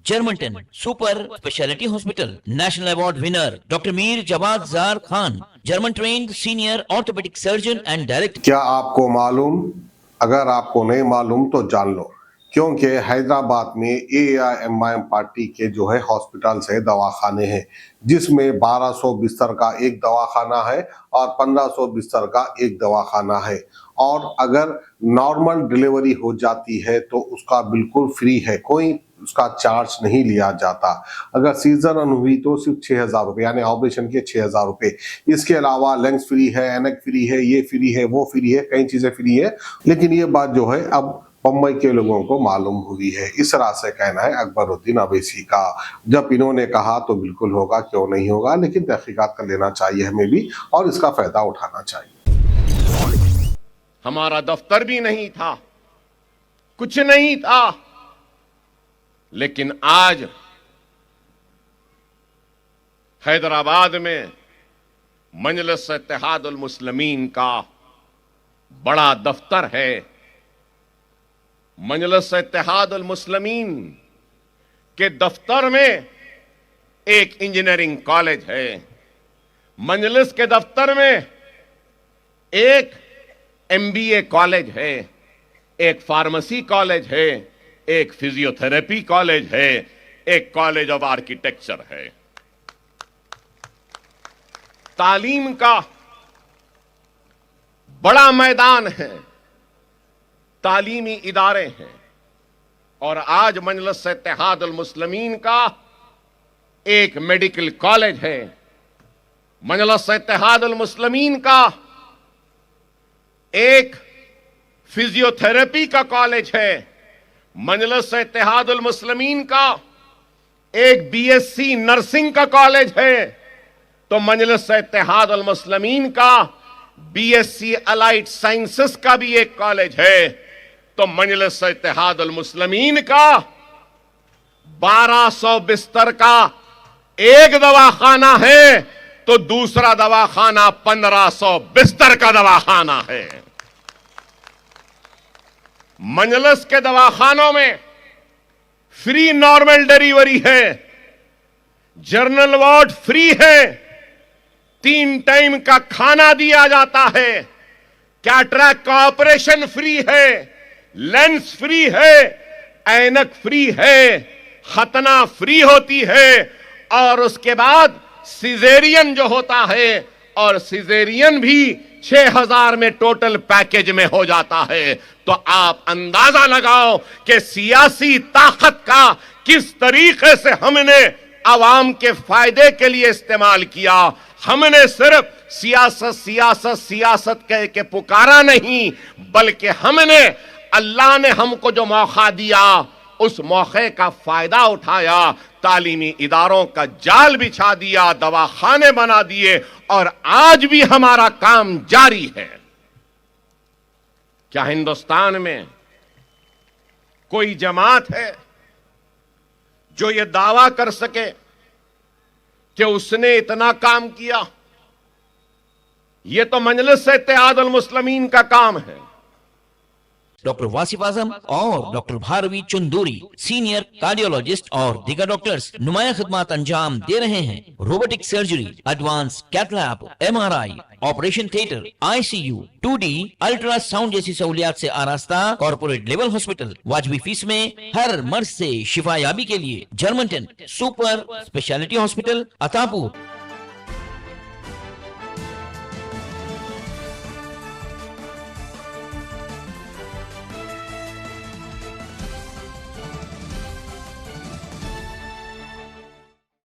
Germanton super speciality hospital, national award winner doctor Mir Jawad Zar Khan, German trained senior orthopaedic surgeon and director. क्या आपको मालूम? अगर आपको नहीं मालूम तो जान लो, क्योंकि हैदराबाद में AIMIM पार्टी के जो है हॉस्पिटल्स है, दवाखाने हैं, जिसमें 1200 बिस्तर का एक दवाखाना है और 1500 बिस्तर का एक दवाखाना है। और अगर नॉर्मल डिलीवरी हो जाती है तो उसका बिल्कुल फ्री है, कोई उसका चार्ज नहीं लिया जाता। अगर सीजन हुई तो सिर्फ 6000 रुपये, यानी ऑपरेशन के 6000 रुपये। इसके अलावा लेंस फ्री है, एनक फ्री है, ये फ्री है, वो फ्री है, कई चीजें फ्री है। लेकिन ये बात जो है अब बम्बई के लोगों को मालूम हुई है। इस तरह से कहना है अकबरुद्दीन अवैसी का। जब इन्होंने कहा तो बिल्कुल होगा, क्यों नहीं होगा, लेकिन तहकीकात कर लेना चाहिए हमें भी और इसका फायदा उठाना चाहिए। हमारा दफ्तर भी नहीं था, कुछ नहीं था, लेकिन आज हैदराबाद में मजलिस इत्तेहादुल मुस्लिमीन का बड़ा दफ्तर है। मजलिस इत्तेहादुल मुस्लिमीन के दफ्तर में एक इंजीनियरिंग कॉलेज है। मजलिस के दफ्तर में एक MBA कॉलेज है, एक फार्मेसी कॉलेज है, एक फिजियोथेरेपी कॉलेज है, एक कॉलेज ऑफ आर्किटेक्चर है। तालीम का बड़ा मैदान है, तालीमी इदारे हैं। और आज मजलिस इत्तेहादुल मुस्लिमीन का एक मेडिकल कॉलेज है। मजलिस इत्तेहादुल मुस्लिमीन का एक फिजियोथेरेपी का कॉलेज है। मजलिस इत्तेहादुल मुस्लिमीन का एक BSc नर्सिंग का कॉलेज है। तो मजलिस इत्तेहादुल मुस्लिमीन का BSc अलाइड साइंसेस का भी एक कॉलेज है। तो मजलिस इत्तेहादुल मुस्लिमीन का 1200 बिस्तर का एक दवाखाना है, तो दूसरा दवाखाना 1500 बिस्तर का दवाखाना है। मजलिस के दवाखानों में फ्री नॉर्मल डिलीवरी है, जनरल वार्ड फ्री है, 3 टाइम का खाना दिया जाता है, कैटरैक्ट का ऑपरेशन फ्री है, लेंस फ्री है, ऐनक फ्री है, खतना फ्री होती है, और उसके बाद सिजेरियन जो होता है, और सिजेरियन भी 6000 में टोटल पैकेज में हो जाता है। तो आप अंदाजा लगाओ कि सियासी ताकत का किस तरीके से हमने आवाम के फायदे के लिए इस्तेमाल किया। हमने सिर्फ सियासत सियासत सियासत कह के पुकारा नहीं, बल्कि हमने अल्लाह ने हमको जो मौका दिया उस मौके का फायदा उठाया, तालीमी इदारों का जाल बिछा दिया, दवाखाने बना दिए, और आज भी हमारा काम जारी है। क्या हिंदुस्तान में कोई जमात है जो ये दावा कर सके कि उसने इतना काम किया? ये तो मजलिस इत्तेहादुल मुस्लिमीन का काम है। डॉक्टर वासिफ आजम और doctor Bharavi Chanduri senior cardiologist और दीगर डॉक्टर्स नुमाया खिदमत अंजाम दे रहे हैं। Robotic surgery, advance cath lab, MRI, operation theatre, ICU, 2D ultrasound जैसी सहूलियात से आरास्ता कॉर्पोरेट लेवल हॉस्पिटल। वाजबी फीस में हर मर्ज से शिफायाबी के लिए Germanten super speciality hospital, Attapur.